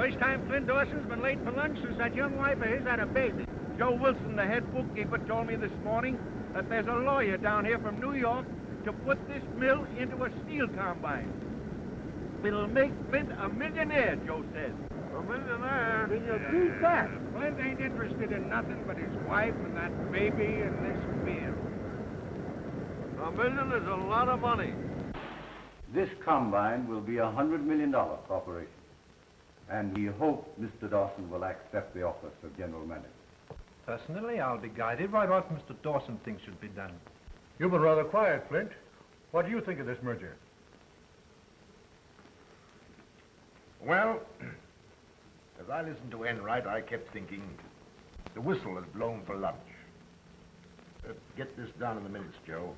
First time Flint Dawson's been late for lunch since that young wife of his had a baby. Joe Wilson, the head bookkeeper, told me this morning that there's a lawyer down here from New York to put this mill into a steel combine. It'll make Flint a millionaire, Joe says. A millionaire? Will you beat that? Flint ain't interested in nothing but his wife and that baby and this mill. $1 million is a lot of money. This combine will be $100 million corporation. And we hope Mr. Dawson will accept the office of general manager. Personally, I'll be guided by what Mr. Dawson thinks should be done. You've been rather quiet, Flint. What do you think of this merger? Well, as I listened to Enright, I kept thinking, the whistle has blown for lunch. Let's get this down in the minutes, Joe.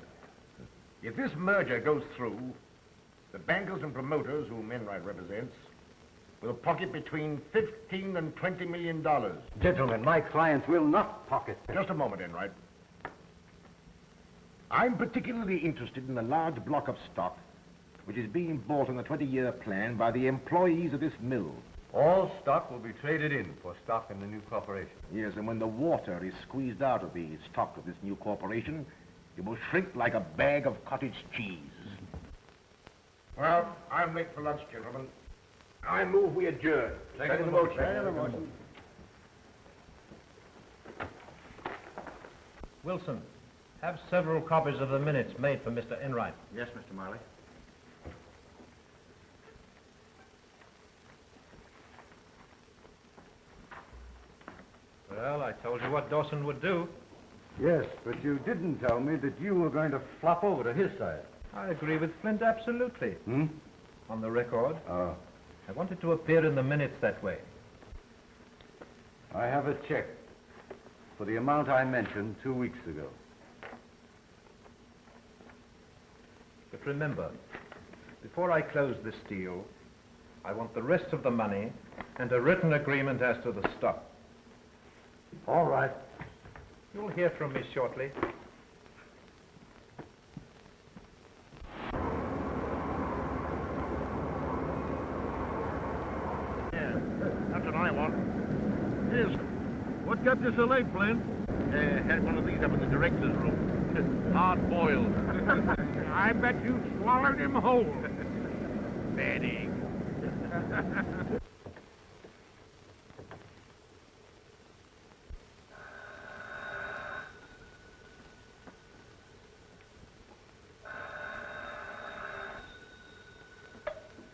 If this merger goes through, the bankers and promoters whom Enright represents will pocket between $15 and $20 million. Gentlemen, my clients will not pocket them. Just a moment, Enright. I'm particularly interested in the large block of stock which is being bought on the 20-year plan by the employees of this mill. All stock will be traded in for stock in the new corporation. Yes, and when the water is squeezed out of the stock of this new corporation, it will shrink like a bag of cottage cheese. Well, I'm late for lunch, gentlemen. I move we adjourn. Second the motion. Second the motion. Wilson, have several copies of the minutes made for Mr. Enright. Yes, Mr. Marley. Well, I told you what Dawson would do. Yes, but you didn't tell me that you were going to flop over to his side. I agree with Flint absolutely. On the record. Oh. I wanted to appear in the minutes that way. I have a check for the amount I mentioned 2 weeks ago. But remember, before I close this deal, I want the rest of the money and a written agreement as to the stock. All right. You'll hear from me shortly. Yeah, that's what I want. Yes. What kept you so late, Flint? Had one of these up in the director's room. Hard boiled. I bet you swallowed him whole. Bad egg.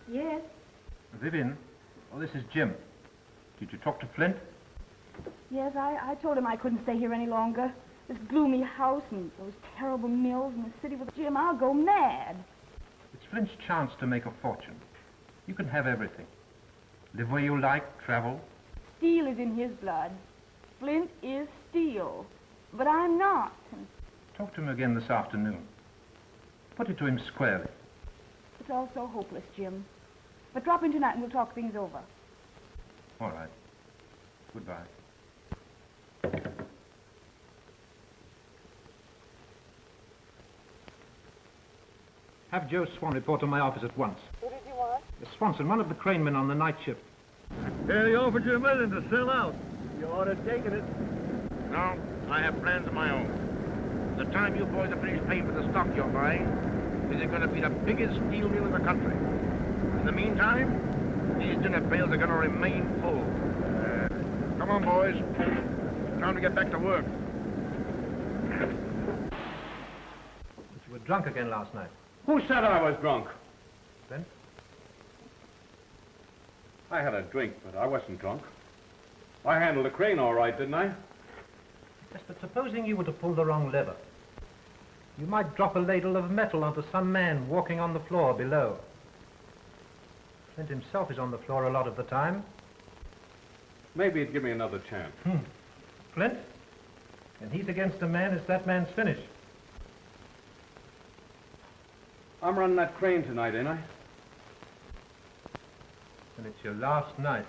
Yes. Vivian, oh, this is Jim. Did you talk to Flint? Yes, I told him I couldn't stay here any longer. This gloomy house and those terrible mills and the city with Jim, I'll go mad. It's Flint's chance to make a fortune. You can have everything. Live where you like, travel. Steel is in his blood. Flint is steel. But I'm not. Talk to him again this afternoon. Put it to him squarely. It's all so hopeless, Jim. But drop in tonight and we'll talk things over. All right. Goodbye. Have Joe Swan report to my office at once. Who did you want? Swanson, one of the cranemen on the night shift. Yeah, he offered you $1 million to sell out. You ought to have taken it. No, I have plans of my own. The time you boys are finished paying for the stock you're buying, is it going to be the biggest steel mill in the country. In the meantime, these dinner pails are going to remain full. Come on, boys. Time to get back to work. You were drunk again last night. Who said I was drunk? Flint? I had a drink, but I wasn't drunk. I handled the crane all right, didn't I? Yes, but supposing you were to pull the wrong lever. You might drop a ladle of metal onto some man walking on the floor below. Flint himself is on the floor a lot of the time. Maybe he'd give me another chance. Flint? And he's against a man, it's that man's finish. I'm running that crane tonight, ain't I? And it's your last night.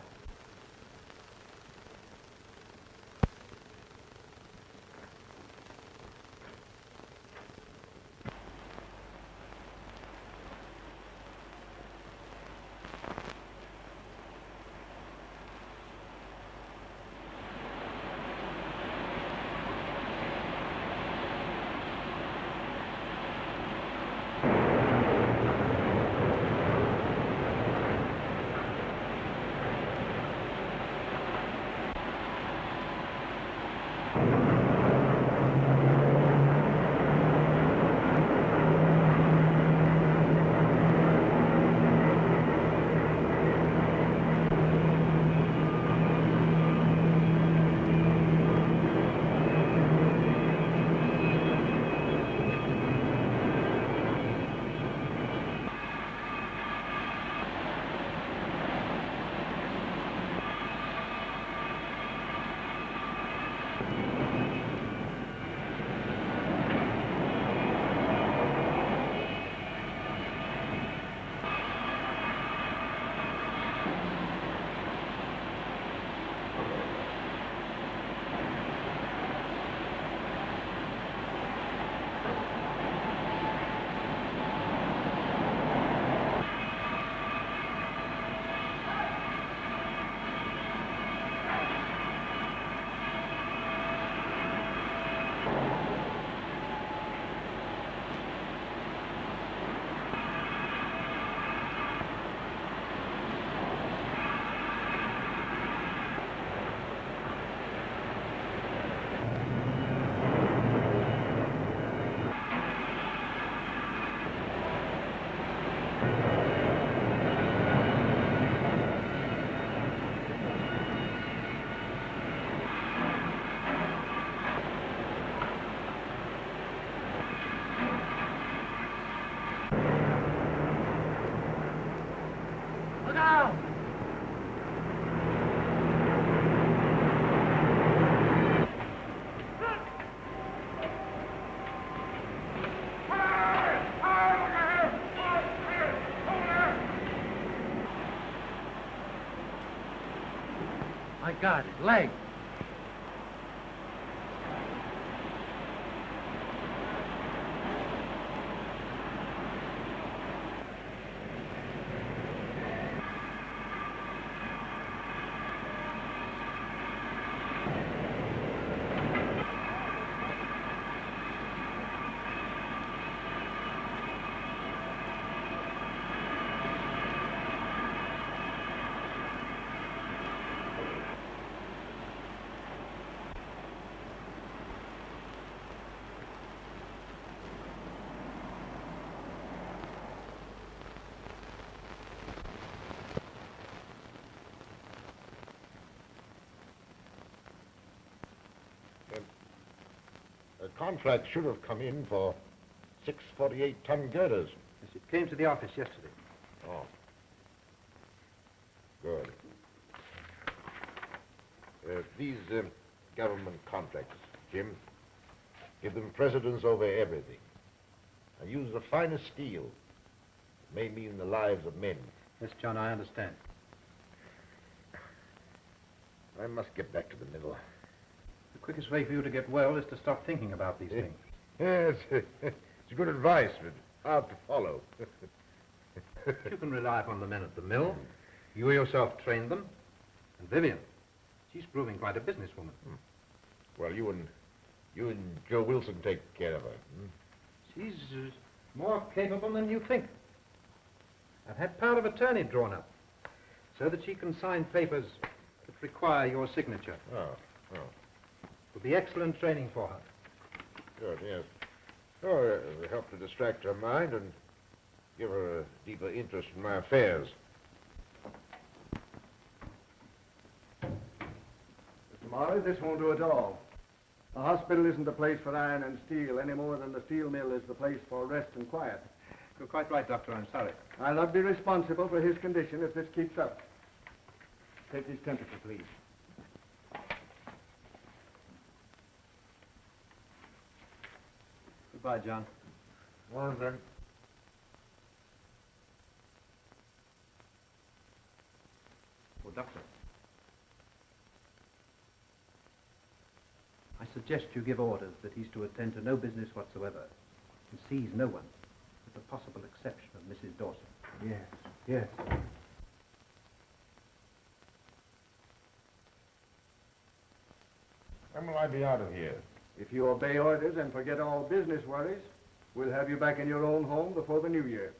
My God, his leg. The contract should have come in for 6 48-ton girders. Yes, it came to the office yesterday. Oh. Good. These government contracts, Jim, give them precedence over everything. And use the finest steel. It may mean the lives of men. Yes, John, I understand. I must get back to the middle. The quickest way for you to get well is to stop thinking about these things. Yes, it's good advice, but hard to follow. You can rely upon the men at the mill. You yourself trained them. And Vivian, she's proving quite a businesswoman. Well, you and Joe Wilson take care of her. She's more capable than you think. I've had power of attorney drawn up so that she can sign papers that require your signature. Oh. It will be excellent training for her. Good, yes. Oh, it'll help to distract her mind and give her a deeper interest in my affairs. Mr. Morris, this won't do at all. The hospital isn't the place for iron and steel any more than the steel mill is the place for rest and quiet. You're quite right, Doctor. I'm sorry. I'll not be responsible for his condition if this keeps up. Take his temperature, please. Goodbye, John. Well, then. Oh, Doctor. I suggest you give orders that he's to attend to no business whatsoever and sees no one, with the possible exception of Mrs. Dawson. Yes. When will I be out of here? If you obey orders and forget all business worries, we'll have you back in your own home before the new year.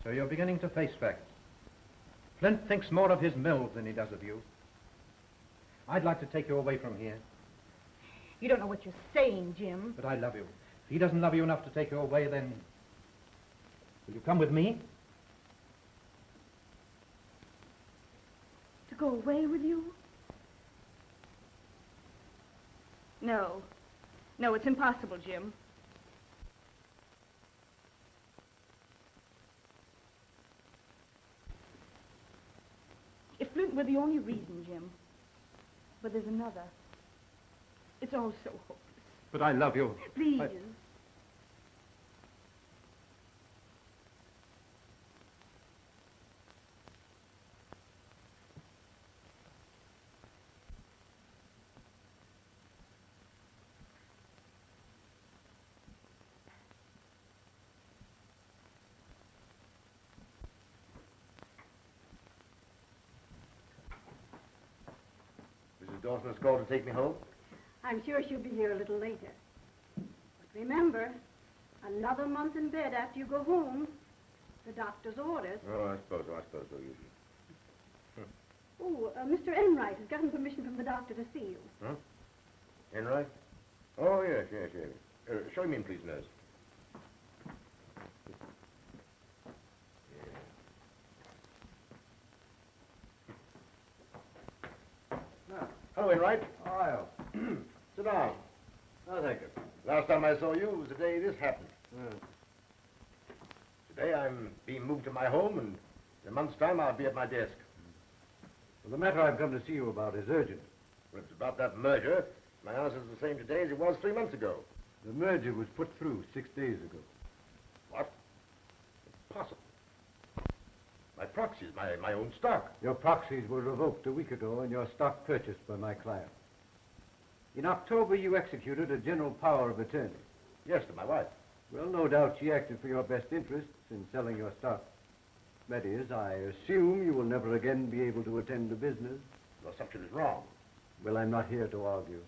So you're beginning to face facts. Flint thinks more of his mills than he does of you. I'd like to take you away from here, You don't know what you're saying, Jim. but I love you. If he doesn't love you enough to take you away, then will you come with me? To go away with you? No. No, it's impossible, Jim. If Flint were the only reason, Jim. But there's another. It's all so hopeless. But I love you. Please. Mrs. Dawson has called to take me home. I'm sure she'll be here a little later. But remember, another month in bed after you go home. The doctor's orders. Oh, I suppose so. Oh, Mr. Enright has gotten permission from the doctor to see you. Huh? Enright? Oh, yes. Show him in, please, nurse. Hello, Enright. Oh, Sit down. thank you. Last time I saw you was the day this happened. Sit Say, I'm being moved to my home, and in a month's time I'll be at my desk. Well, the matter I've come to see you about is urgent. Well, it's about that merger. My answer's the same today as it was 3 months ago. The merger was put through 6 days ago. What? Impossible. My proxies, my own stock. Your proxies were revoked a week ago and your stock purchased by my client. In October, you executed a general power of attorney. Yes, to my wife. Well, no doubt she acted for your best interests in selling your stock. That is, I assume you will never again be able to attend to business. Your assumption is wrong. Well, I'm not here to argue.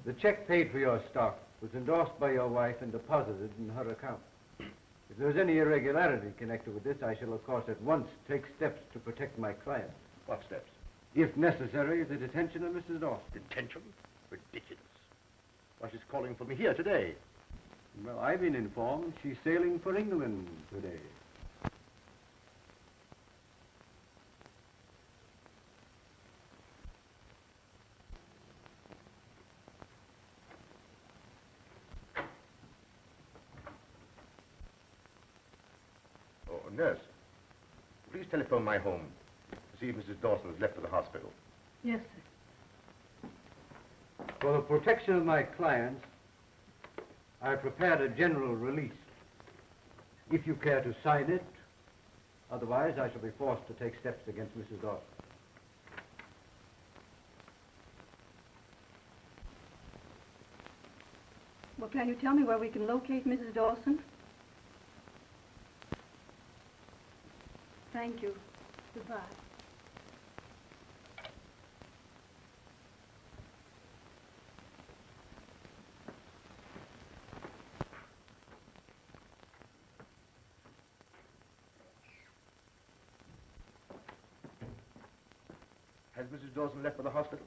The check paid for your stock was endorsed by your wife and deposited in her account. If there's any irregularity connected with this, I shall, of course, at once take steps to protect my client. What steps? If necessary, the detention of Mrs. Dawson. Detention? Ridiculous. Why, she's calling for me here today. Well, I've been informed she's sailing for England today. Oh, nurse, please telephone my home to see if Mrs. Dawson has left for the hospital. Yes, sir. For the protection of my clients, I prepared a general release. If you care to sign it, otherwise I shall be forced to take steps against Mrs. Dawson. Well, can you tell me where we can locate Mrs. Dawson? Thank you. Goodbye. Has Mrs. Dawson left for the hospital?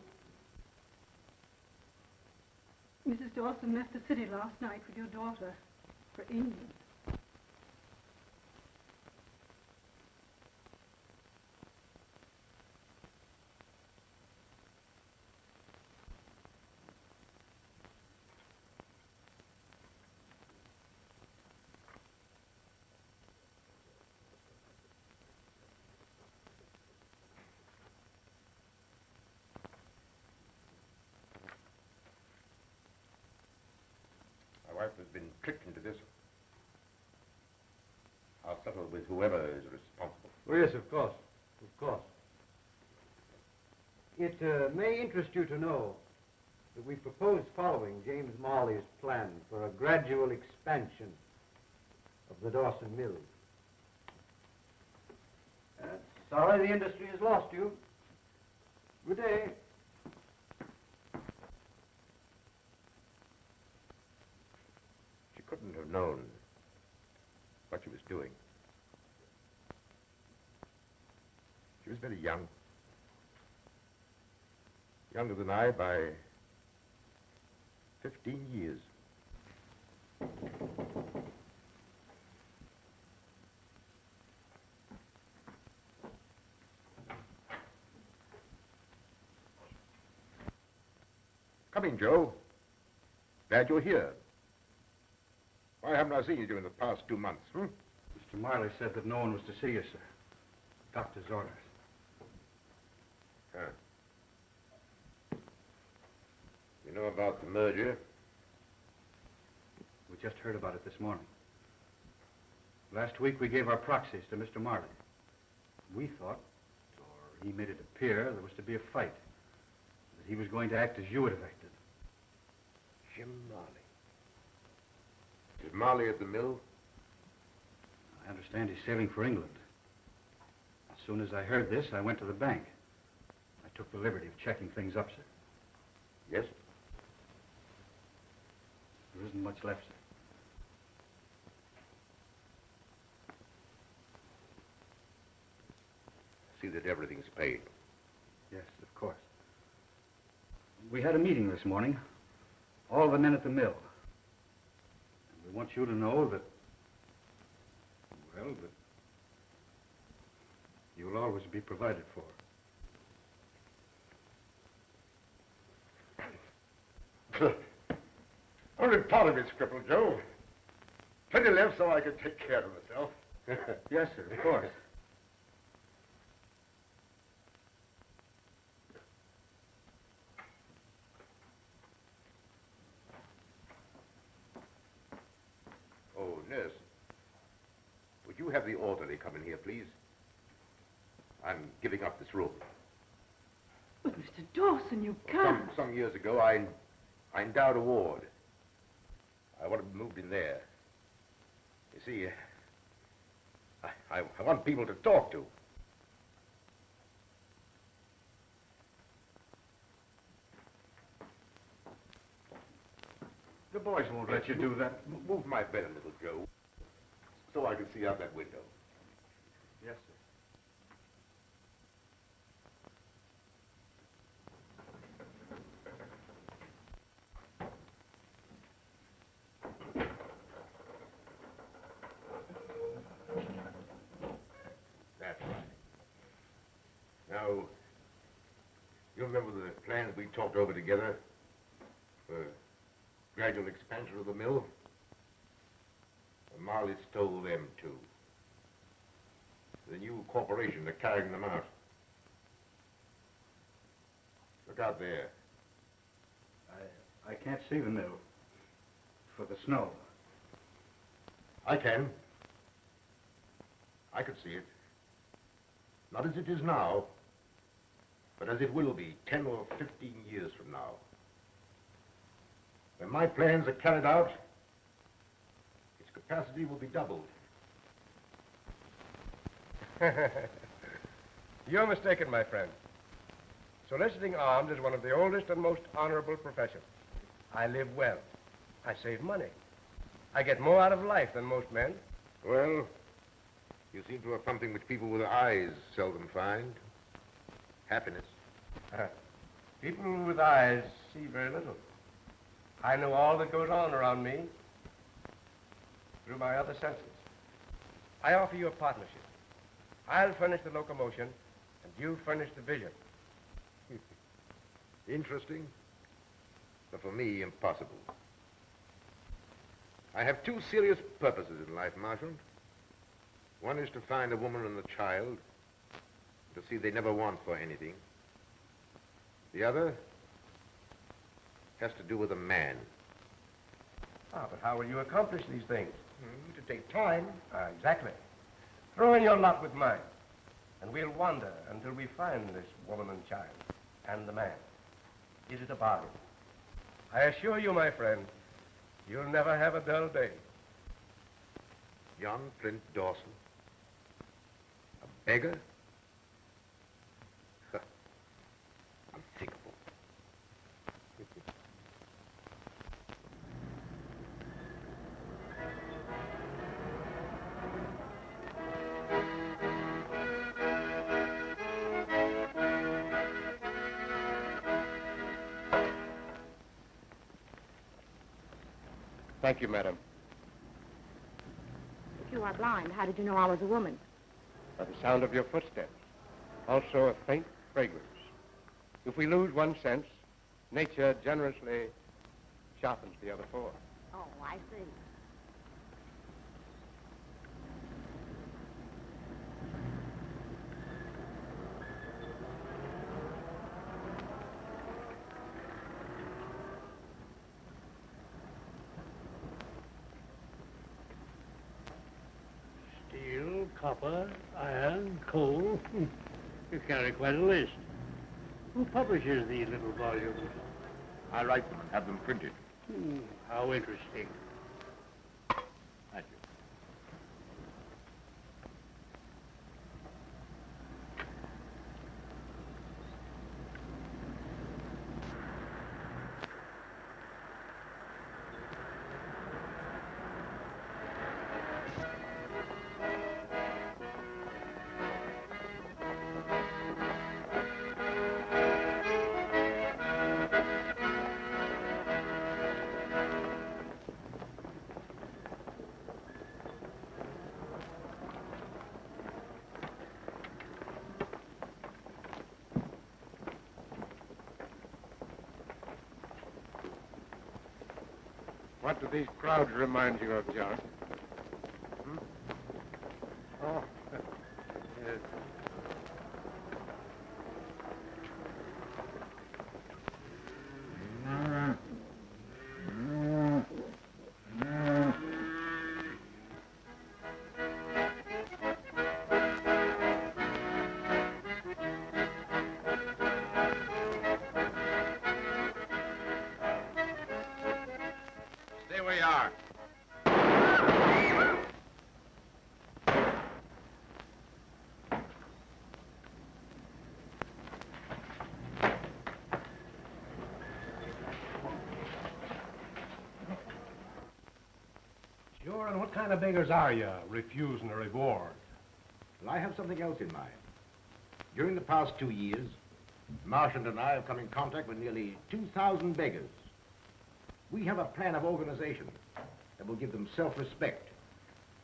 Mrs. Dawson left the city last night with your daughter for England. My wife has been tricked into this. I'll settle with whoever is responsible. Oh, yes, of course. Of course. It may interest you to know that we propose following James Marley's plan for a gradual expansion of the Dawson Mill. Sorry the industry has lost you. Good day. She couldn't have known what she was doing. She was very young. Younger than I by 15 years. Come in, Joe. Glad you're here. Why haven't I seen you during the past 2 months, Mr. Marley said that no one was to see you, sir. Doctor's orders. Huh. You know about the merger? We just heard about it this morning. Last week we gave our proxies to Mr. Marley. We thought, or he made it appear, there was to be a fight. That he was going to act as you would have acted. Jim Marley. Is Marley at the mill? I understand he's sailing for England. As soon as I heard this, I went to the bank. I took the liberty of checking things up, sir. Yes? There isn't much left, sir. See that everything's paid. Yes, of course. We had a meeting this morning. All the men at the mill. And we want you to know that, well, that you'll always be provided for. Only part of it's crippled, Joe. Plenty left so I can take care of myself. Yes, sir, of course. Oh, nurse. Would you have the orderly come in here, please? I'm giving up this room. But, Mr. Dawson, you can't. Some years ago, I endowed a ward. I want to be moved in there. You see, I want people to talk to. The boys won't let you do that. Move my bed a little, Joe, so I can see out that window. Yes, sir. That's right. Now, you remember the plans we talked over together for gradual expansion of the mill? Well, Marley stole them, too. The new corporation are carrying them out. Look out there. I can't see the mill for the snow. I can. I could see it. Not as it is now, but as it will be 10 or 15 years from now. When my plans are carried out, its capacity will be doubled. You're mistaken, my friend. Soliciting arms is one of the oldest and most honorable professions. I live well. I save money. I get more out of life than most men. Well, you seem to have something which people with eyes seldom find. Happiness. People with eyes see very little. I know all that goes on around me through my other senses. I offer you a partnership. I'll furnish the locomotion, and you furnish the vision. Interesting, but for me, impossible. I have two serious purposes in life, Marshal. One is to find a woman and a child, to see they never want for anything. The other has to do with a man. But how will you accomplish these things? To take time. Exactly. Throw in your lot with mine, and we'll wander until we find this woman and child, and the man. Is it a bargain? I assure you, my friend, you'll never have a dull day. John Flint Dawson. A beggar? Unthinkable. Thank you, madam. If you are blind, how did you know I was a woman? By the sound of your footsteps. Also a faint fragrance. If we lose one sense, nature generously sharpens the other four. Oh, I see. Steel, copper, iron, coal. You carry quite a list. Who publishes these little volumes? I write them, have them printed. How interesting. Thank you. What do these crowds remind you of, John? Oh. Yes. Stay where you are. Sure, and what kind of beggars are you, refusing a reward? Well, I have something else in mind. During the past 2 years, Marchant and I have come in contact with nearly 2,000 beggars. We have a plan of organization that will give them self-respect,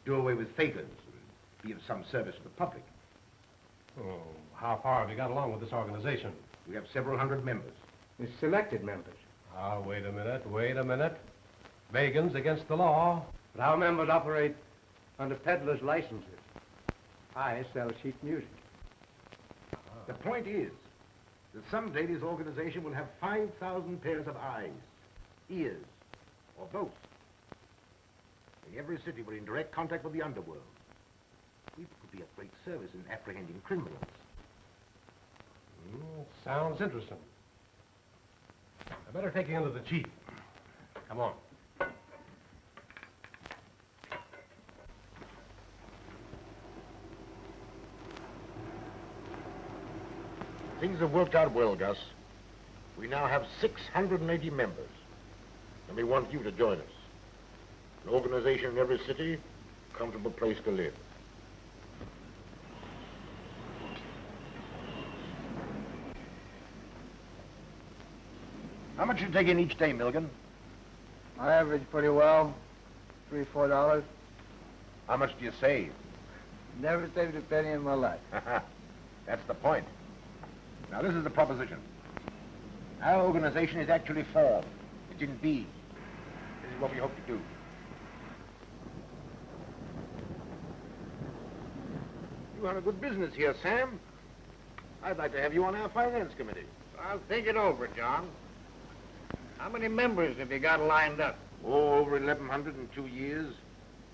do away with fakers, and be of some service to the public. Oh, how far have you got along with this organization? We have several hundred members. The selected members. Ah, wait a minute. Beggars against the law. But our members operate under peddlers' licenses. I sell cheap music. The point is that someday this organization will have 5,000 pairs of eyes, ears, or both. In every city, we're in direct contact with the underworld. We could be of great service in apprehending criminals. Sounds interesting. I better take you into the chief. Come on. Things have worked out well, Gus. We now have 680 members, and we want you to join us. An organization in every city, a comfortable place to live. How much you take in each day, Milligan? I average pretty well, $3, $4. How much do you save? Never saved a penny in my life. That's the point. Now, this is the proposition. Our organization is actually formed. It's in being. This is what we hope to do. You run a good business here, Sam. I'd like to have you on our finance committee. I'll think it over, John. How many members have you got lined up? Oh, over 1,100 in 2 years,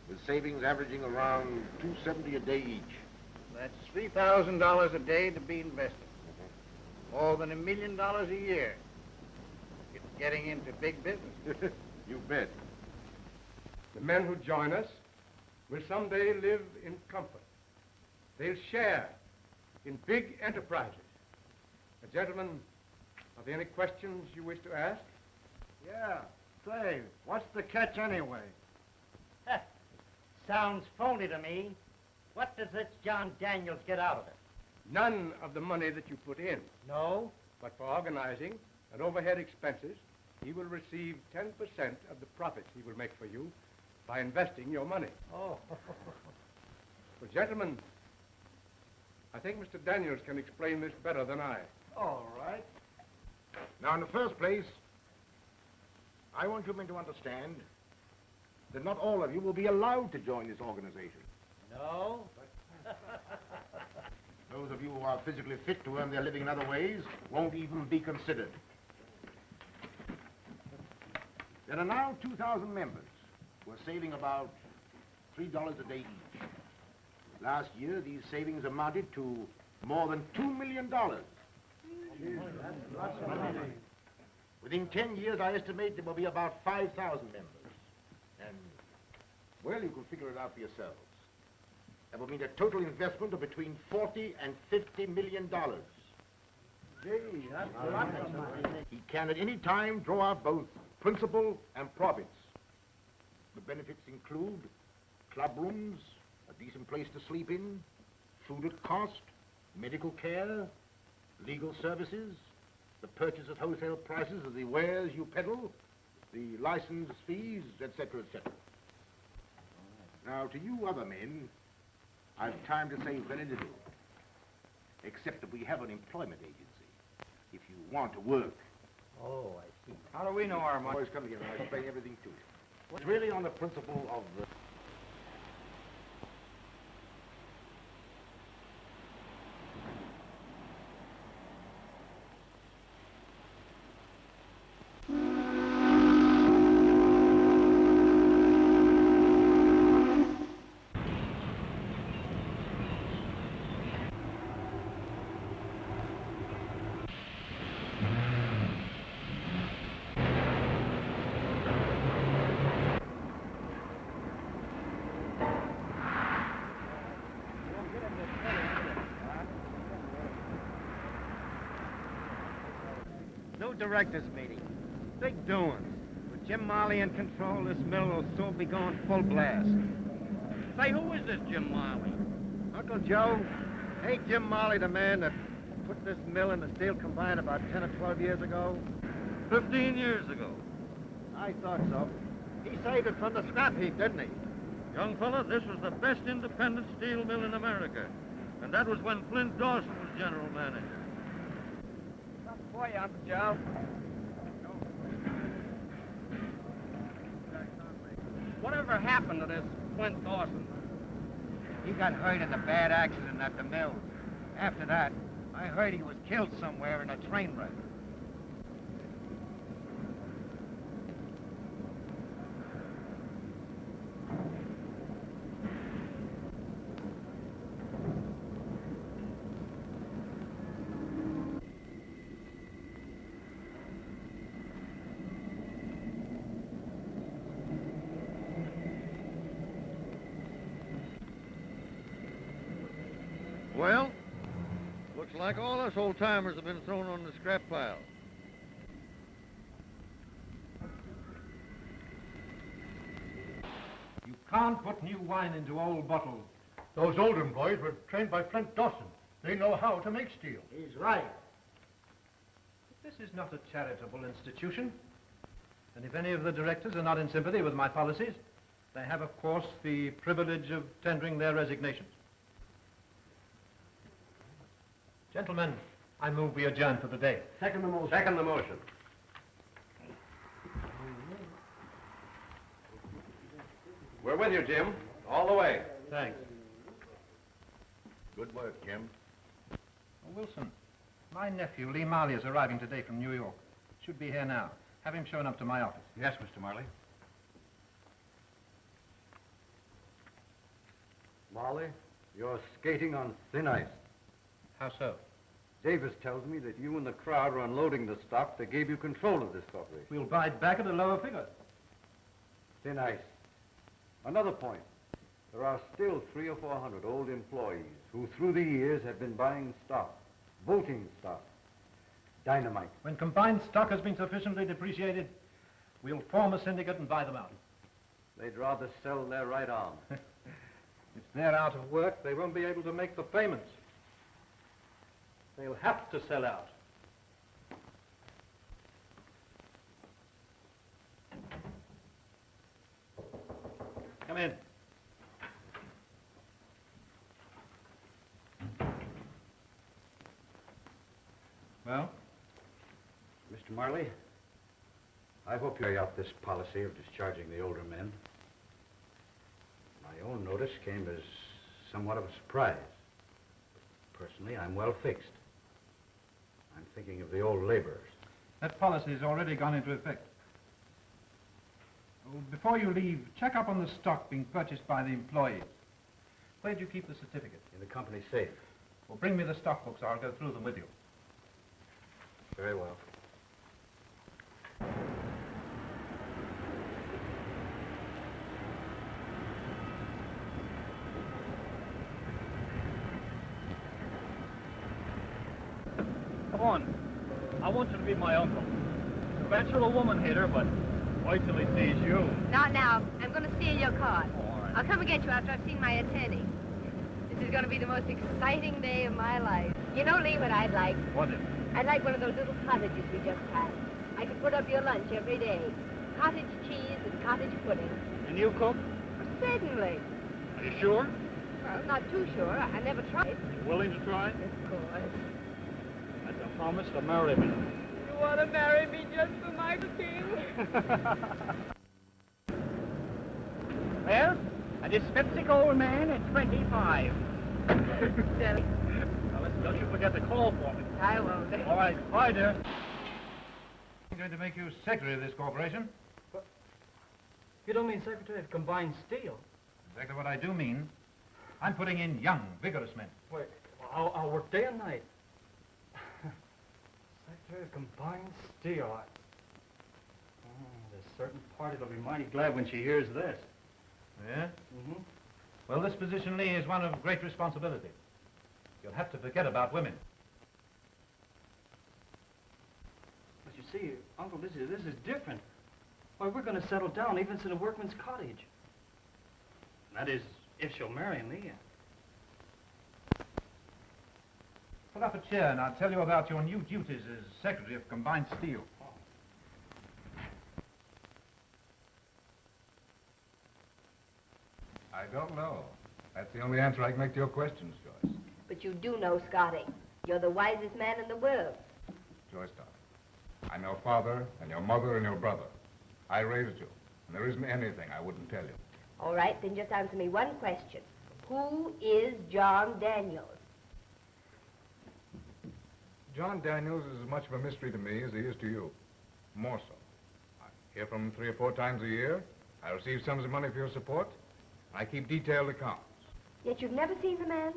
with savings averaging around $270 a day each. That's $3,000 a day to be invested. More than $1 million a year. It's getting into big business. You bet. The men who join us will someday live in comfort. They'll share in big enterprises. Gentlemen, are there any questions you wish to ask? Yeah. Say, what's the catch anyway? Sounds phony to me. What does this John Daniels get out of it? None of the money that you put in. No? But for organizing and overhead expenses, he will receive 10% of the profits he will make for you by investing your money. Oh. Well, gentlemen, I think Mr. Daniels can explain this better than I. All right. Now, in the first place, I want you men to understand that not all of you will be allowed to join this organization. No? Those of you who are physically fit to earn their living in other ways won't even be considered. There are now 2,000 members who are saving about $3 a day each. Last year, these savings amounted to more than $2 million. Within 10 years, I estimate there will be about 5,000 members. And, well, you can figure it out for yourselves. That will mean a total investment of between $40 and $50 million. Gee, that's a lot of money. He can at any time draw out both principal and profits. The benefits include club rooms, a decent place to sleep in, food at cost, medical care, legal services, the purchase at wholesale prices of the wares you peddle, the license fees, etc., etc. Now, to you other men, I've time to say very little, except that we have an employment agency, if you want to work. Oh, I see. How do we know our money? Boys, come here and I'll explain everything to you. It's really on the principle of directors' meeting. Big doings. With Jim Marley in control, this mill will soon be going full blast. Say, who is this Jim Marley? Uncle Joe, ain't Jim Marley the man that put this mill in the steel combine about 10 or 12 years ago? 15 years ago. I thought so. He saved it from the scrap heap, didn't he? Young fella, this was the best independent steel mill in America. And that was when Flint Dawson was general manager. Something for you, Uncle Joe. Whatever happened to this Flint Dawson? He got hurt in a bad accident at the mill. After that, I heard he was killed somewhere in a train wreck. Well, looks like all us old-timers have been thrown on the scrap pile. You can't put new wine into old bottles. Those old employees were trained by Flint Dawson. They know how to make steel. He's right. This is not a charitable institution. And if any of the directors are not in sympathy with my policies, they have, of course, the privilege of tendering their resignations. Gentlemen, I move we adjourn for the day. Second the motion. Second the motion. We're with you, Jim. All the way. Thanks. Good work, Jim. Oh, Wilson, my nephew, Lee Marley, is arriving today from New York. Should be here now. Have him shown up to my office. Yes, Mr. Marley. Marley, you're skating on thin ice. How so? Davis tells me that you and the crowd are unloading the stock that gave you control of this corporation. We'll buy it back at a lower figure. Thin ice. Another point. There are still 300 or 400 old employees who, through the years, have been buying stock, voting stock, dynamite. When combined stock has been sufficiently depreciated, we'll form a syndicate and buy them out. They'd rather sell their right arm. If they're out of work, they won't be able to make the payments. They'll have to sell out. Come in. Well? Mr. Marley, I hope you carry out this policy of discharging the older men. My own notice came as somewhat of a surprise. Personally, I'm well fixed. I'm thinking of the old laborers. That policy has already gone into effect. Oh, before you leave, check up on the stock being purchased by the employees. Where do you keep the certificate? In the company safe. Well, bring me the stock books. I'll go through them with you. Very well. Come on. I want you to be my uncle. Bet you're a woman hater, but wait till he sees you. Not now. I'm going to steal your car. All right. I'll come and get you after I've seen my attorney. This is going to be the most exciting day of my life. You know, Lee, what I'd like? What is it? I'd like one of those little cottages we just had. I could put up your lunch every day. Cottage cheese and cottage pudding. And you cook? Certainly. Are you sure? Well, not too sure. I never tried. You willing to try? Of course. That's a promise to marry me. You want to marry me just for Michael King? Well, a dyspeptic old man at 25. Silly. Now, don't you forget to call for me. I won't. All right. Bye, dear. I'm going to make you secretary of this corporation. You don't mean Secretary of Combined Steel? Exactly what I do mean. I'm putting in young, vigorous men. Wait, I'll work day and night. Secretary of Combined Steel. There's a certain party that'll be mighty glad when she hears this. Yeah? Mm-hmm. Well, this position, Lee, is one of great responsibility. You'll have to forget about women. But you see, Uncle, this is different. Why, we're going to settle down, even if it's in a workman's cottage. That is, if she'll marry me. Pull up a chair and I'll tell you about your new duties as Secretary of Combined Steel. I don't know. That's the only answer I can make to your questions, Joyce. But you do know, Scotty. You're the wisest man in the world. Joyce, darling, I'm your father and your mother and your brother. I raised you, and there isn't anything I wouldn't tell you. All right, then just answer me one question. Who is John Daniels? John Daniels is as much of a mystery to me as he is to you. More so. I hear from him 3 or 4 times a year. I receive sums of money for your support. I keep detailed accounts. Yet you've never seen the man?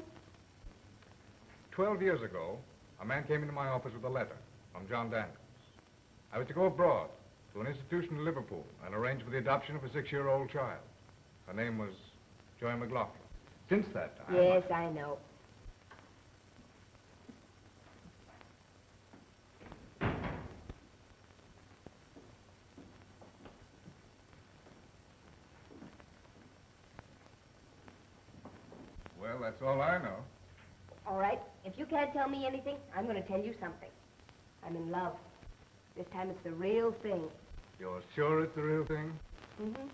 12 years ago, a man came into my office with a letter from John Daniels. I was to go abroad to an institution in Liverpool and arrange for the adoption of a 6-year-old child. Her name was Joy McLaughlin. Since that time... Yes, I know. Well, that's all I know. All right, if you can't tell me anything, I'm going to tell you something. I'm in love. This time it's the real thing. You're sure it's the real thing? Mm-hmm.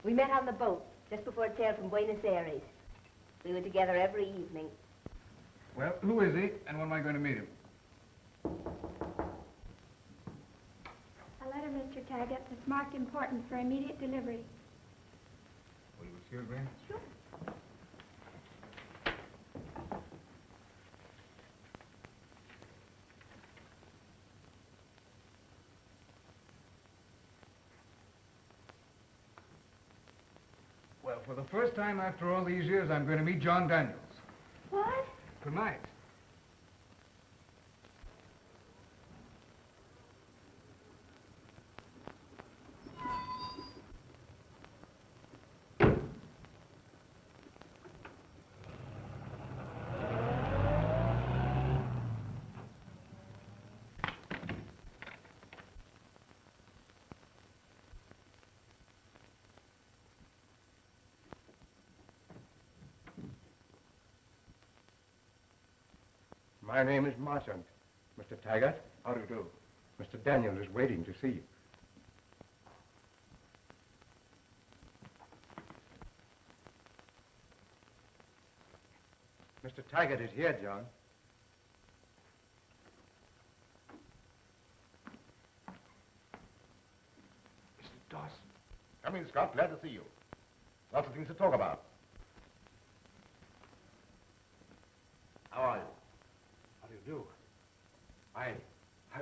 We met on the boat just before it sailed from Buenos Aires. We were together every evening. Well, who is he, and when am I going to meet him? A letter, Mr. Taggart, that's marked important for immediate delivery. Will you excuse me? Sure. Well, for the first time after all these years, I'm going to meet John Daniels. What? Tonight. My name is Marchant. Mr. Taggart. How do you do? Mr. Daniel is waiting to see you. Mr. Taggart is here, John. Mr. Dawson. Come in, Scott. Glad to see you. Lots of things to talk about. How are you? How do you do? I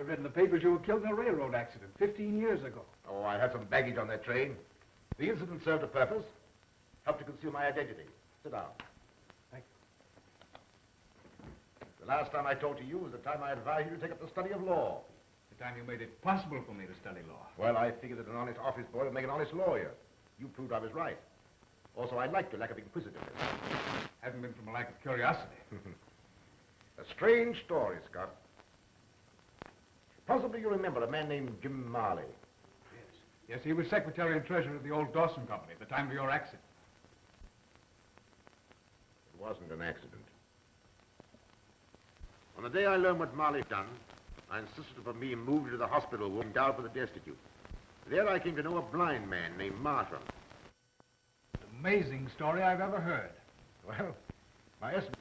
read in the papers you were killed in a railroad accident 15 years ago. Oh, I had some baggage on that train. The incident served a purpose. Helped to conceal my identity. Sit down. Thank you. The last time I talked to you was the time I advised you to take up the study of law. The time you made it possible for me to study law. Well, I figured that an honest office boy would make an honest lawyer. You proved I was right. Also, I liked your lack of inquisitiveness. Hasn't been from a lack of curiosity. A strange story, Scott. Possibly you remember a man named Jim Marley. Yes, he was secretary and treasurer of the old Dawson company at the time of your accident. It wasn't an accident. On the day I learned what Marley'd done, I insisted upon being moved to the hospital ward endowed for the Destitute. There I came to know a blind man named Marshall. Amazing story I've ever heard. Well, my estimate,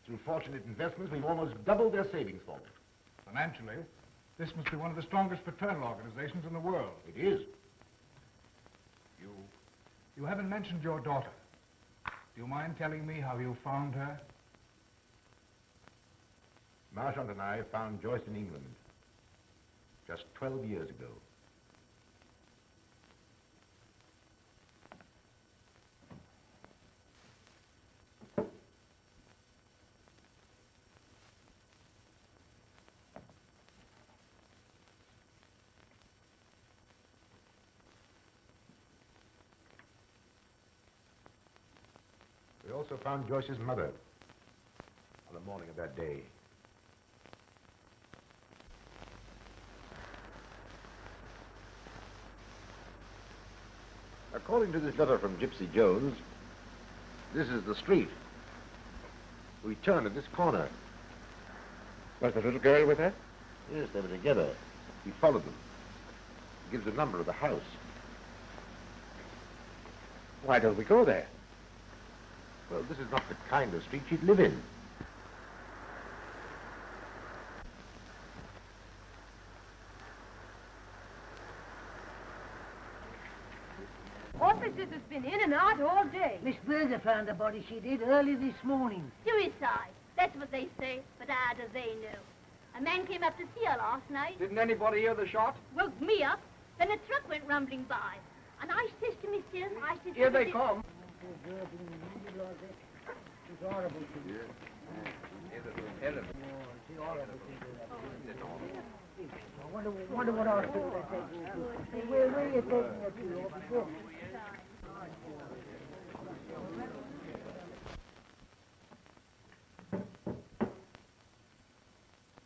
through fortunate investments, we've almost doubled their savings for me. Financially, this must be one of the strongest fraternal organizations in the world. It is. You haven't mentioned your daughter. Do you mind telling me how you found her? Marchant and I found Joyce in England just 12 years ago. We also found Joyce's mother on the morning of that day. According to this letter from Gypsy Jones, this is the street. We turned at this corner. Was the little girl with her? Yes, they were together. He followed them. He gives the number of the house. Why don't we go there? Well, this is not the kind of street she'd live in. Officers has been in and out all day. Miss Berger found the body, she did, early this morning. Suicide. That's what they say, but how do they know? A man came up to see her last night. Didn't anybody hear the shot? Woke me up. Then a truck went rumbling by. And I says to myself, I says... Here they come. It's horrible to you. I wonder what hospital they're taking her to. Where are you taking her to?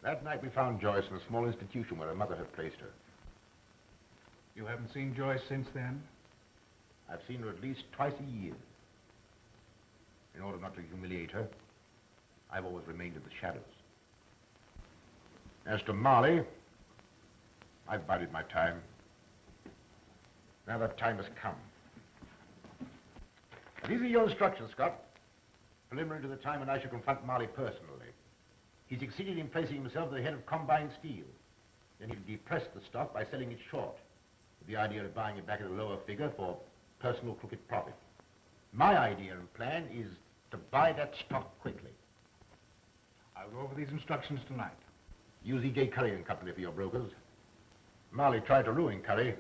That night we found Joyce in a small institution where her mother had placed her. You haven't seen Joyce since then? I've seen her at least twice a year. In order not to humiliate her, I've always remained in the shadows. As to Marley, I've bided my time. Now that time has come. These are your instructions, Scott. Preliminary to the time when I shall confront Marley personally. He succeeded in placing himself at the head of combined steel. Then he'd depress the stock by selling it short, with the idea of buying it back at a lower figure for personal crooked profit. My idea and plan is to buy that stock quickly. I'll go over these instructions tonight. Use E.J. Curry and Company for your brokers. Marley tried to ruin Curry,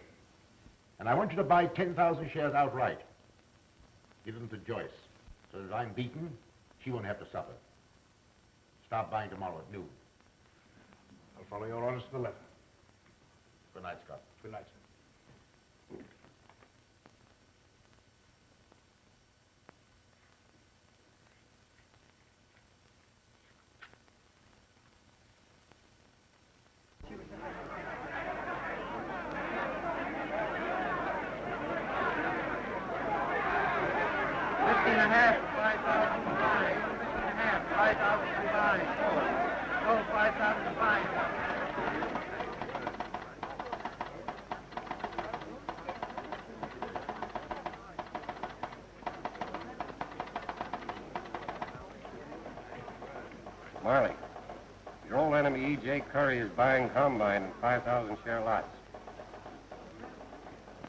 and I want you to buy 10,000 shares outright. Give them to Joyce, so that if I'm beaten, she won't have to suffer. Start buying tomorrow at noon. I'll follow your orders to the letter. Good night, Scott. Good night, sir. Marley, your old enemy E.J. Curry is buying combine in 5,000 share lots.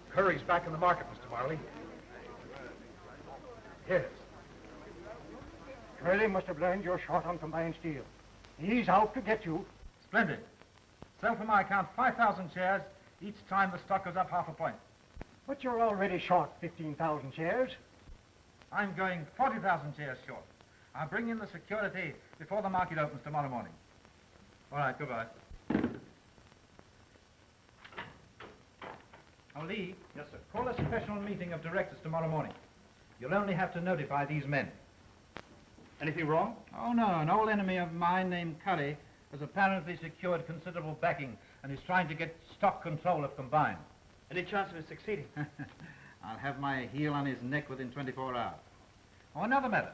Curry's back in the market, Mr. Marley. Yes. Curly must have learned you're short on combined steel. He's out to get you. Splendid. Sell for my account 5,000 shares each time the stock goes up half a point. But you're already short 15,000 shares. I'm going 40,000 shares short. I'll bring in the security before the market opens tomorrow morning. All right, goodbye. Oh, Lee. Yes, sir. Call a special meeting of directors tomorrow morning. You'll only have to notify these men. Anything wrong? Oh, no. An old enemy of mine named Curry has apparently secured considerable backing and is trying to get stock control of Combine. Any chance of it succeeding? I'll have my heel on his neck within 24 hours. Oh, another matter.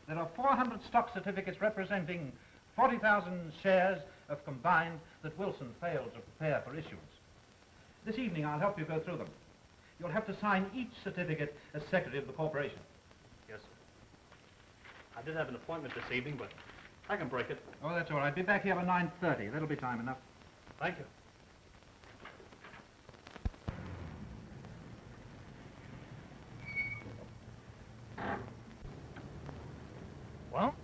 There are 400 stock certificates representing 40,000 shares of Combine that Wilson failed to prepare for issuance. This evening, I'll help you go through them. You'll have to sign each certificate as secretary of the corporation. Yes, sir. I did have an appointment this evening, but I can break it. Oh, that's all right. Be back here by 9:30. That'll be time enough. Thank you. Well,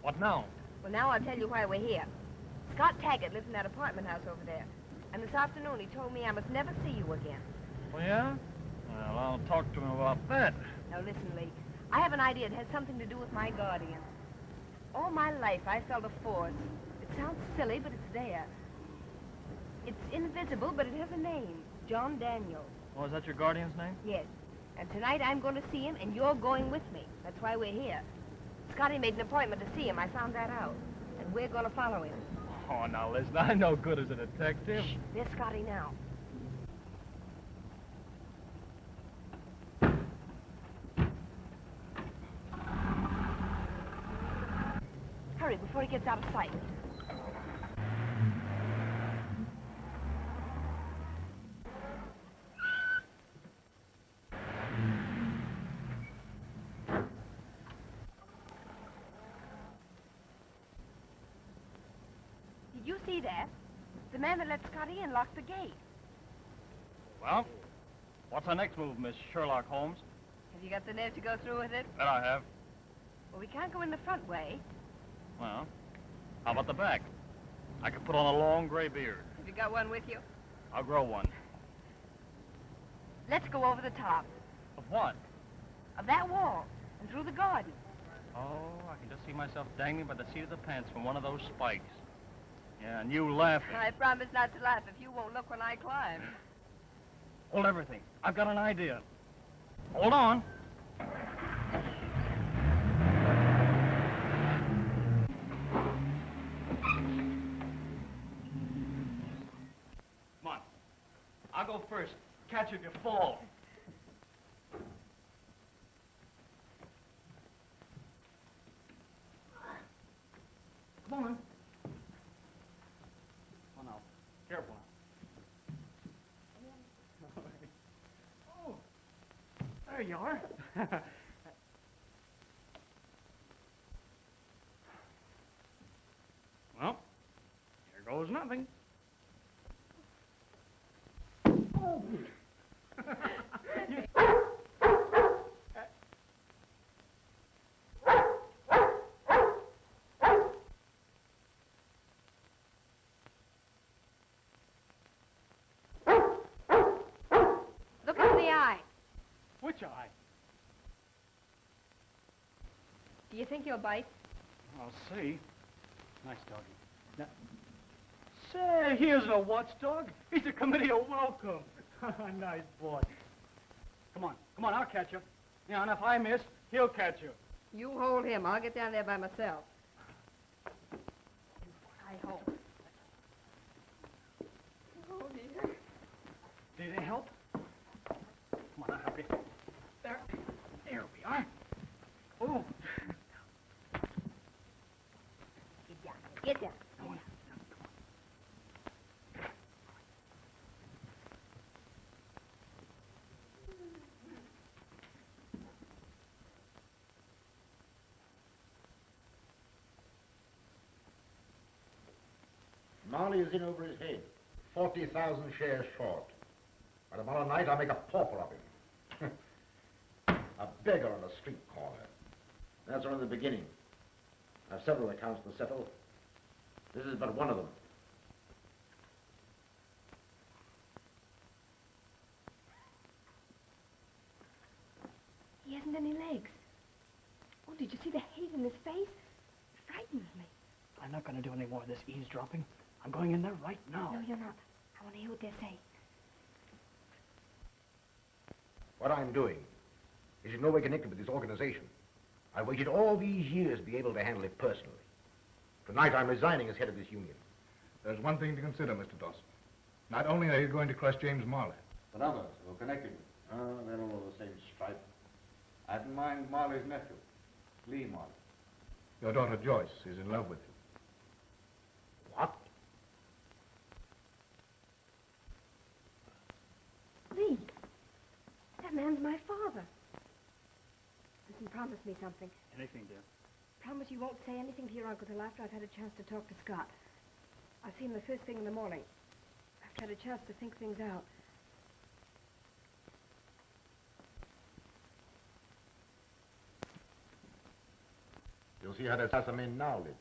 what now? Well, now I'll tell you why we're here. Scott Taggart lives in that apartment house over there. And this afternoon he told me I must never see you again. Oh, yeah? Well, I'll talk to him about that. Now listen, Lee. I have an idea it has something to do with my guardian. All my life I felt a force. It sounds silly, but it's there. It's invisible, but it has a name. John Daniel. Oh, is that your guardian's name? Yes. And tonight I'm going to see him, and you're going with me. That's why we're here. Scotty made an appointment to see him. I found that out. And we're going to follow him. Oh, now listen, I'm no good as a detective. Shh, there's Scotty now. hurry before he gets out of sight. Did you see that? The man that let Scotty in locked the gate. Well, what's our next move, Miss Sherlock Holmes? Have you got the nerve to go through with it? That I have. Well, we can't go in the front way. Well, how about the back? I could put on a long gray beard. Have you got one with you? I'll grow one. Let's go over the top Of what? of that wall and through the garden. Oh, I can just see myself dangling by the seat of the pants from one of those spikes. Yeah, and you laughing. I promise not to laugh if you won't look when I climb. Hold everything. I've got an idea. Hold on. Come on. I'll go first. Catch you if you fall. Come on. Oh, no. Careful now. Oh, there you are. Well, here goes nothing. Oh. Look into the eye. Which eye? Do you think he'll bite? I'll see. Nice doggy. Now, say, here's a watchdog. He's a committee of welcome. Nice boy. Come on, I'll catch you. Yeah, and if I miss, he'll catch you. You hold him. I'll get down there by myself. I hope. Oh, dear. Did it help? Come on, I'll help you. There we are. Oh. Get down. Marley is in over his head. 40,000 shares short. By tomorrow night, I'll make a pauper of him. A beggar on a street corner. That's only the beginning. I've several accounts to settle. This is but one of them. He hasn't any legs. Oh, did you see the hate in his face? It frightens me. I'm not going to do any more of this eavesdropping. I'm going in there right now. No, you're not. I want to hear what they say. What I'm doing is in no way connected with this organization. I waited all these years to be able to handle it personally. Tonight I'm resigning as head of this union. There's one thing to consider, Mr. Dawson. Not only are you going to crush James Marley, But others who are connected with him. They're all of the same stripe. I didn't mind Marley's nephew, Lee Marley. your daughter Joyce is in love with you. What? Lee, that man's my father. Listen, promise me something. Anything, dear. Promise you won't say anything to your uncle till after I've had a chance to talk to Scott. I'll see him the first thing in the morning. I've had a chance to think things out. You'll see how that assassin now lives.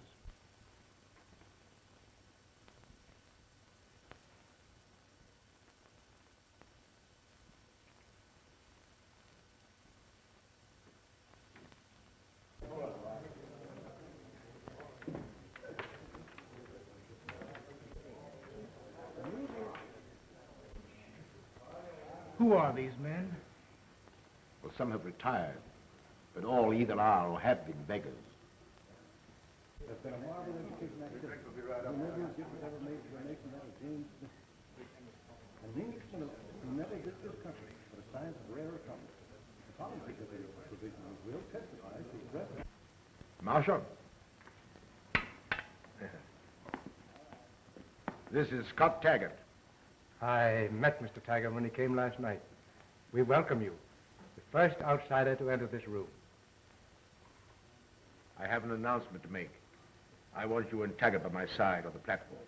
Who are these men? Well, some have retired, but all either are or have been beggars. There's been a marvelous education activity. Who never ever made the nation out of James Smith. And the English Senator who never did this country for a science of rare accomplishment. The following provision of his will testifies to his reference. Marshal, This is Scott Taggart. I met Mr. Taggart when he came last night. We welcome you. The first outsider to enter this room. I have an announcement to make. I want you and Taggart by my side on the platform.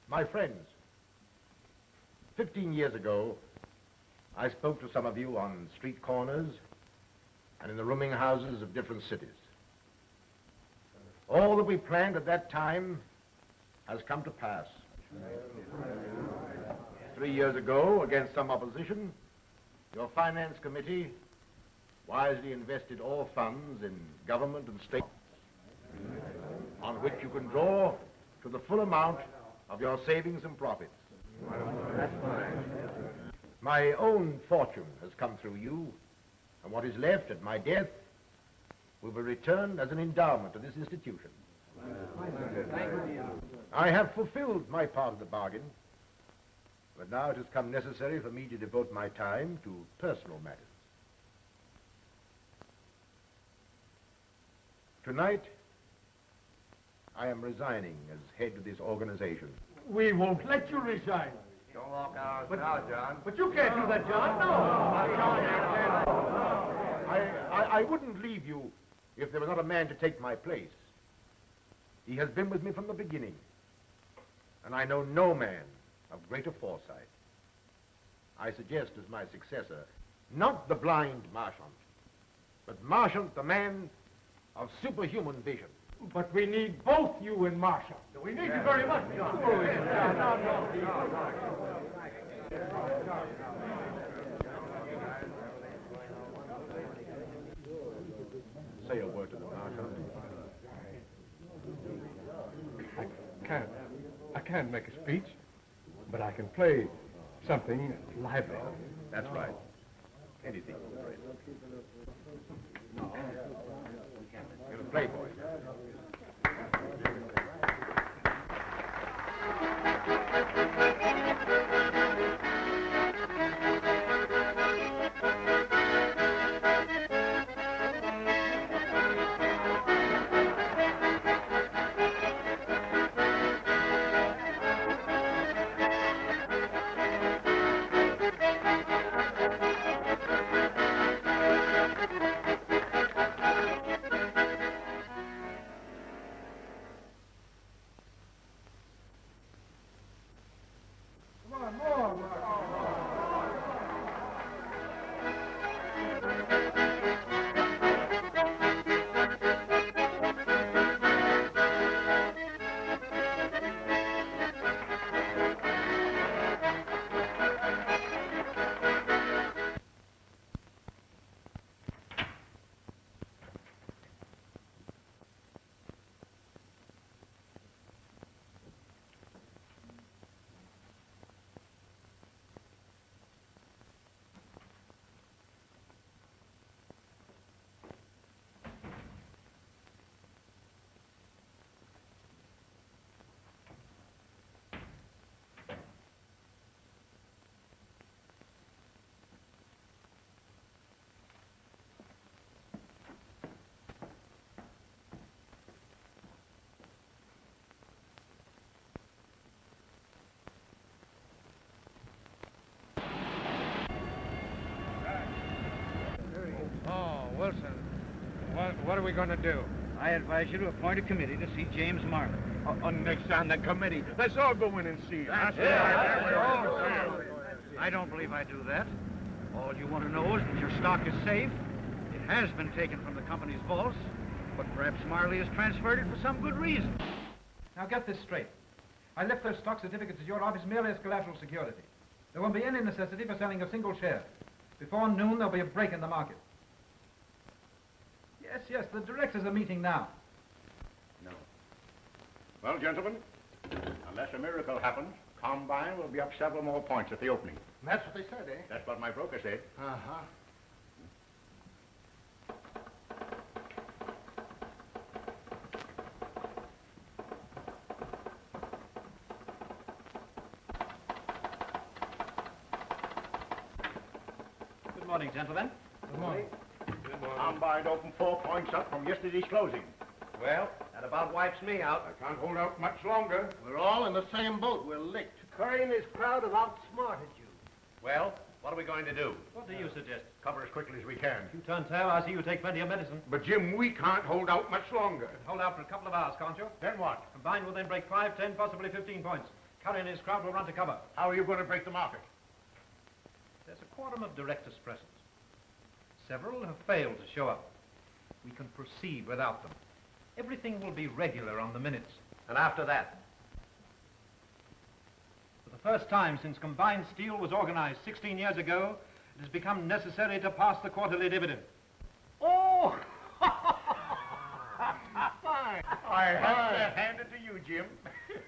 My friends, 15 years ago, I spoke to some of you on street corners and in the rooming houses of different cities. All that we planned at that time has come to pass. 3 years ago, against some opposition, your finance committee wisely invested all funds in government and state on which you can draw to the full amount of your savings and profits. My own fortune has come through you, and what is left at my death will be returned as an endowment to this institution. I have fulfilled my part of the bargain, but now it has come necessary for me to devote my time to personal matters. Tonight, I am resigning as head of this organization. We won't let you resign. Don't walk out now, John. But you can't do that, John. No. I wouldn't leave you if there was not a man to take my place. He has been with me from the beginning, and I know no man of greater foresight. I suggest as my successor, not the blind Marchant, but Marchant, the man of superhuman vision. But we need both you and Marshall. We need you very much, John. Say a word to the Marchant. I can't make a speech, but I can play something lively. That's right. Anything will play. You're a playboy. Wilson, what are we going to do? I advise you to appoint a committee to see James Marley. Next on the committee. Let's all go in and see him. I don't believe I do that. All you want to know is that your stock is safe. It has been taken from the company's vaults, but perhaps Marley has transferred it for some good reason. Now get this straight. I left those stock certificates at your office merely as collateral security. There won't be any necessity for selling a single share. Before noon, there'll be a break in the market. Yes, the directors are meeting now. No. Well, gentlemen, unless a miracle happens, Combine will be up several more points at the opening. That's what they said, eh? That's what my broker said. Uh-huh. Good morning, gentlemen. Good morning. Combine opened 4 points up from yesterday's closing. Well, that about wipes me out. I can't hold out much longer. We're all in the same boat. We're licked. Curry and his crowd have outsmarted you. Well, what are we going to do? What do you suggest? Cover as quickly as we can. You turn tail, I see you take plenty of medicine. But, Jim, we can't hold out much longer. Hold out for a couple of hours, can't you? Then what? Combined will then break 5, 10, possibly 15 points. Curry and his crowd will run to cover. How are you going to break the market? There's a quorum of directors present. Several have failed to show up. We can proceed without them. Everything will be regular on the minutes. And after that? For the first time since combined steel was organized 16 years ago, it has become necessary to pass the quarterly dividend. Oh! Fine. I have to hand it to you, Jim.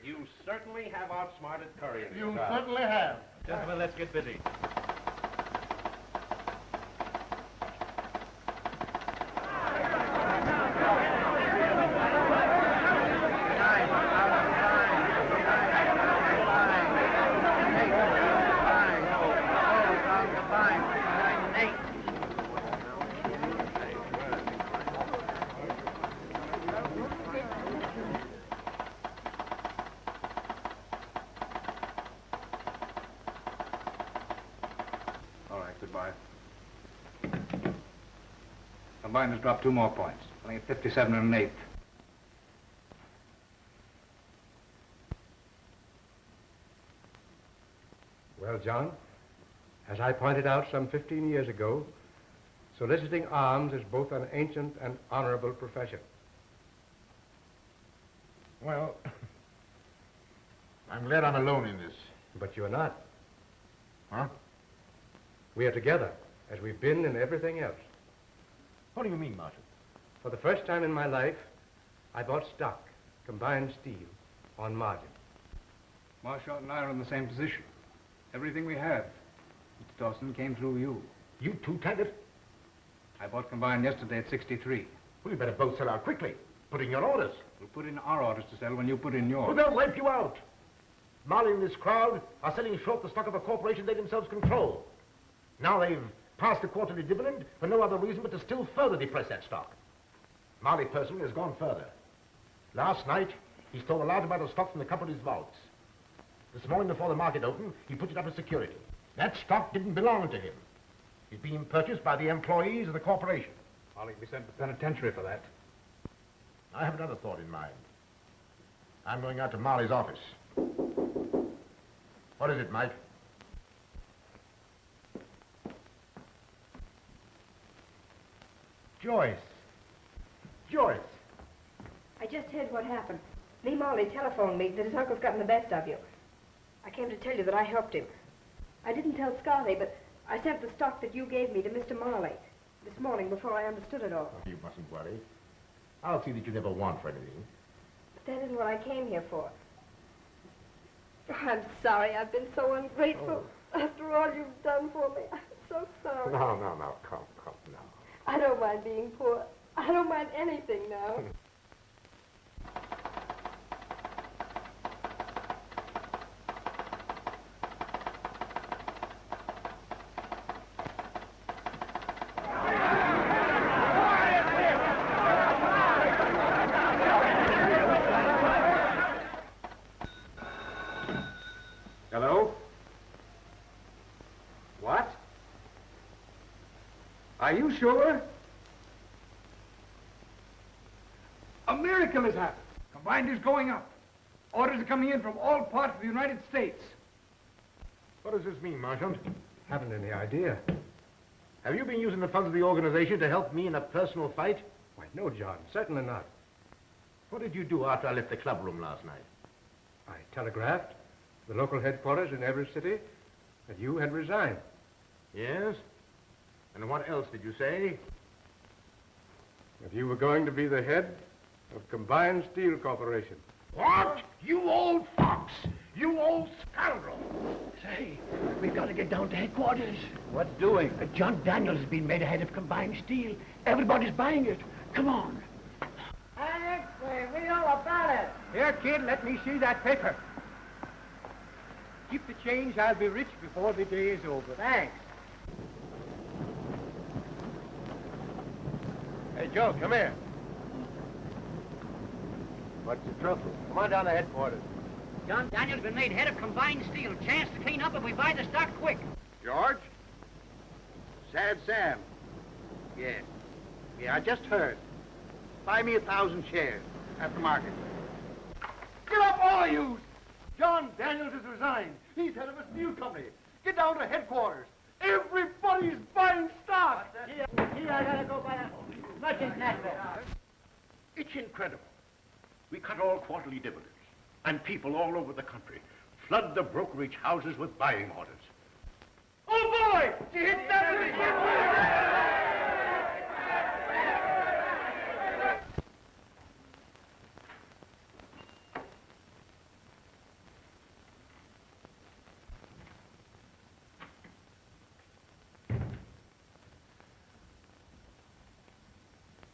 You certainly have outsmarted Curry and his You crowd. certainly have. Gentlemen, let's get busy. All right, goodbye. Combine has dropped 2 more points. Only at 57 and an eighth. Well, John, as I pointed out some 15 years ago, soliciting arms is both an ancient and honorable profession. Well, I'm glad I'm alone in this. But you're not. Huh? We are together, as we've been in everything else. What do you mean, Martin? For the first time in my life, I bought stock, combined steel, on margin. Marshall and I are in the same position. Everything we have, Mr. Dawson, came through you. You too, Taggart? I bought combined yesterday at 63. Well, you better both sell out quickly. Put in your orders. We'll put in our orders to sell when you put in yours. Well, they'll wipe you out. Marley and this crowd are selling short the stock of a corporation they themselves control. Now they've passed the quarterly dividend for no other reason but to still further depress that stock. Marley personally has gone further. Last night, he stole a large amount of stock from the company's vaults. This morning before the market opened, he put it up as security. That stock didn't belong to him. It's being purchased by the employees of the corporation. Marley will be sent to the penitentiary for that. I have another thought in mind. I'm going out to Marley's office. What is it, Mike? Joyce. Joyce. I just heard what happened. Lee Marley telephoned me that his uncle's gotten the best of you. I came to tell you that I helped him. I didn't tell Scotty, but I sent the stock that you gave me to Mr. Marley this morning before I understood it all. You mustn't worry. I'll see that you never want for anything. But that isn't what I came here for. Oh, I'm sorry. I've been so ungrateful after all you've done for me. I'm so sorry. No, come now. I don't mind being poor. I don't mind anything now. Hello? What? Are you sure? A miracle has happened. Combined is going up. Orders are coming in from all parts of the United States. What does this mean, Marshal? Haven't any idea. Have you been using the funds of the organization to help me in a personal fight? Why, no, John, certainly not. What did you do after I left the clubroom last night? I telegraphed the local headquarters in every city that you had resigned. Yes? And what else did you say? That you were going to be the head of Combined Steel Corporation. What? You old fox! You old scoundrel! Say, we've got to get down to headquarters. What doing? John Daniels has been made ahead of combined steel. Everybody's buying it. Come on. Alex, read all about it. Here, kid, let me see that paper. Keep the change. I'll be rich before the day is over. Thanks. Hey, Joe, come here. What's the trouble? Come on down to headquarters. John Daniels been made head of combined steel. Chance to clean up if we buy the stock quick. George? Sad Sam. Yeah. Yeah, I just heard. Buy me 1,000 shares at the market. Get up, all of you! John Daniels has resigned. He's head of a steel company. Get down to headquarters. Everybody's buying stock. Gee, I gotta go by the merchant Nashville. It's incredible. We cut all quarterly dividends, and people all over the country flood the brokerage houses with buying orders. Oh, boy! You hit that!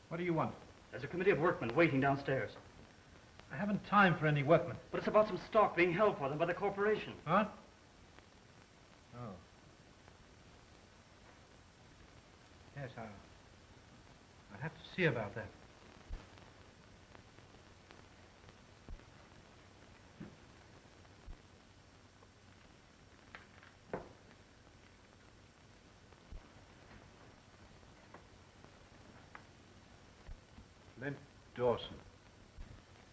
What do you want? There's a committee of workmen waiting downstairs. I haven't time for any workmen. But it's about some stock being held for them by the corporation. Huh? Oh. Yes, I'll have to see about that. Lynd Dawson.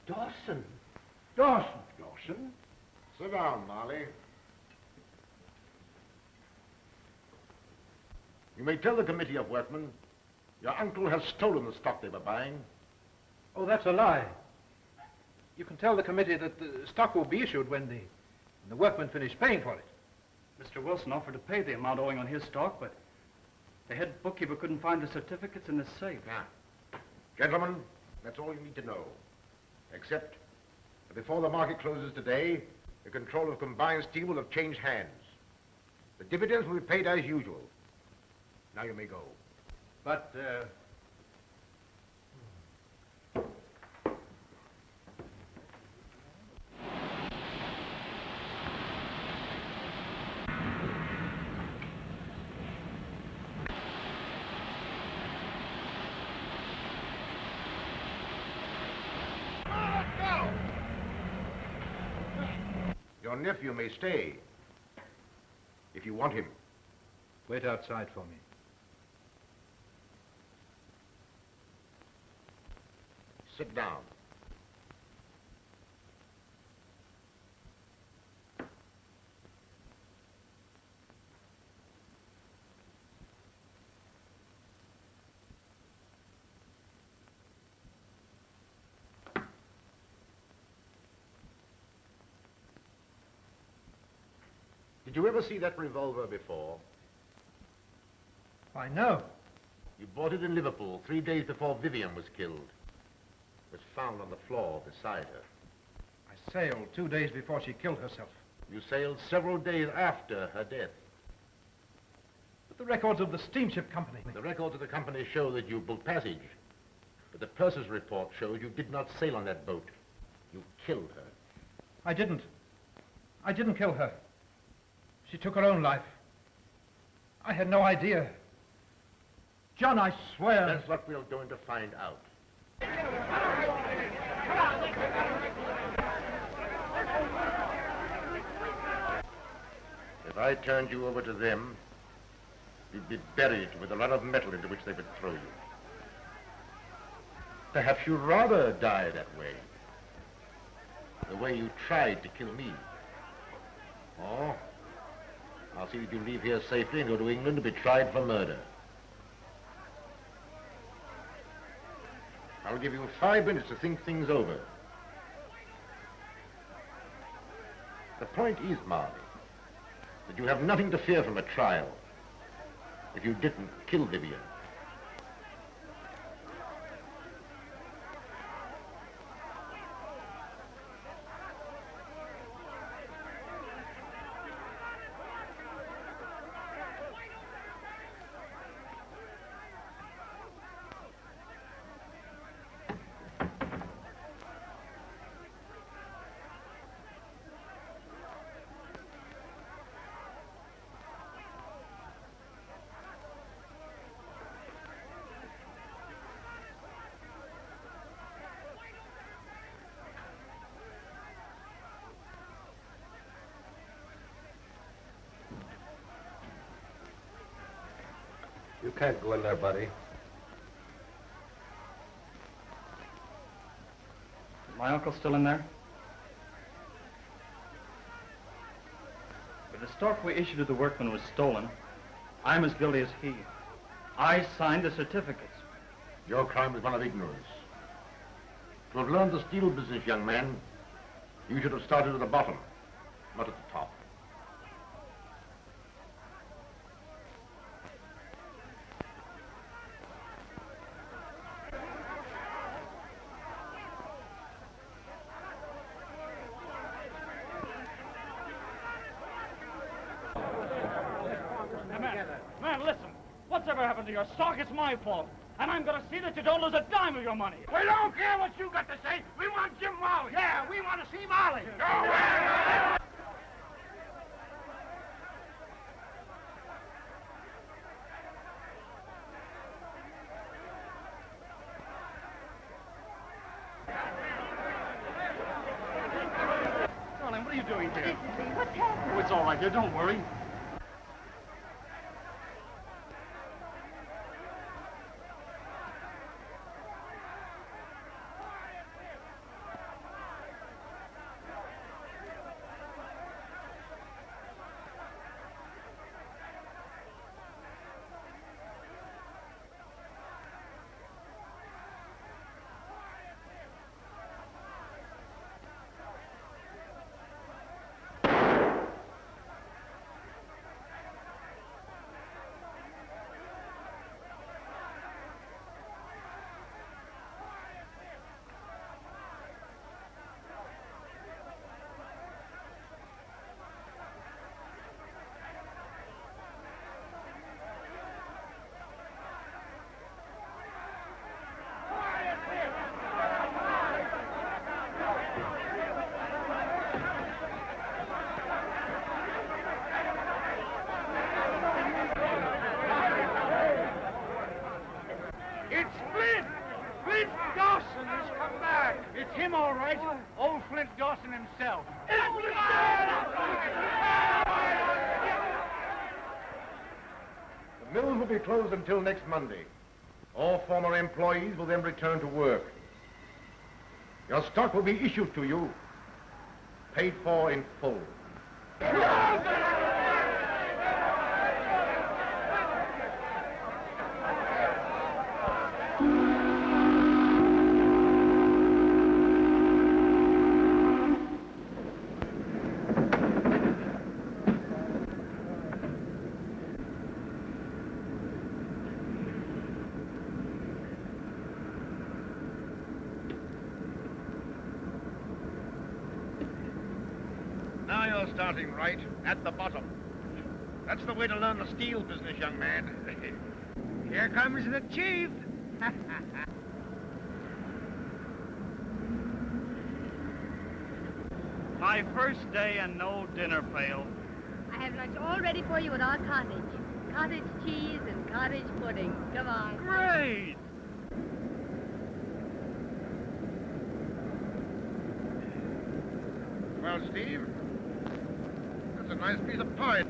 Dawson? Dawson? Sit down, Marley. You may tell the committee of workmen your uncle has stolen the stock they were buying. Oh, that's a lie. You can tell the committee that the stock will be issued when the workmen finish paying for it. Mr. Wilson offered to pay the amount owing on his stock, but the head bookkeeper couldn't find the certificates in the safe. Now, gentlemen, that's all you need to know. Except that before the market closes today, the control of combined steel will have changed hands. The dividends will be paid as usual. Now you may go. But, Your nephew may stay, if you want him. Wait outside for me. Sit down. Did you ever see that revolver before? Why, no. You bought it in Liverpool 3 days before Vivian was killed. It was found on the floor beside her. I sailed 2 days before she killed herself. You sailed several days after her death. But the records of the steamship company... The records of the company show that you booked passage. But the purser's report shows you did not sail on that boat. You killed her. I didn't. I didn't kill her. She took her own life. I had no idea. John, I swear... That's what we're going to find out. If I turned you over to them, you'd be buried with a lot of metal into which they would throw you. Perhaps you'd rather die that way you tried to kill me. Or I'll see that you leave here safely and go to England to be tried for murder. I'll give you 5 minutes to think things over. The point is, Marley, that you have nothing to fear from a trial if you didn't kill Vivian. can't go in there, buddy. Is my uncle still in there? If the stock we issued to the workmen was stolen, I'm as guilty as he. I signed the certificates. Your crime is one of ignorance. To have learned the steel business, young man, you should have started at the bottom, not at the top. Man, listen. What's ever happened to your stock? It's my fault. And I'm going to see that you don't lose a dime of your money. We don't care what you got to say. We want Jim Molly. Yeah, we want to see Molly. Go away. Darling, what are you doing here? What's happened? Oh, it's all right, dear. Don't worry. Dawson has come back. It's him, all right. Old Flint Dawson himself. The mills will be closed until next Monday. All former employees will then return to work. Your stock will be issued to you, paid for in full. Now you're starting right, at the bottom. That's the way to learn the steel business, young man. Here comes the chief. My first day and no dinner pail. I have lunch all ready for you at our cottage. Cottage cheese and cottage pudding. Come on. Great! Well, Steve, that's a nice piece of pie.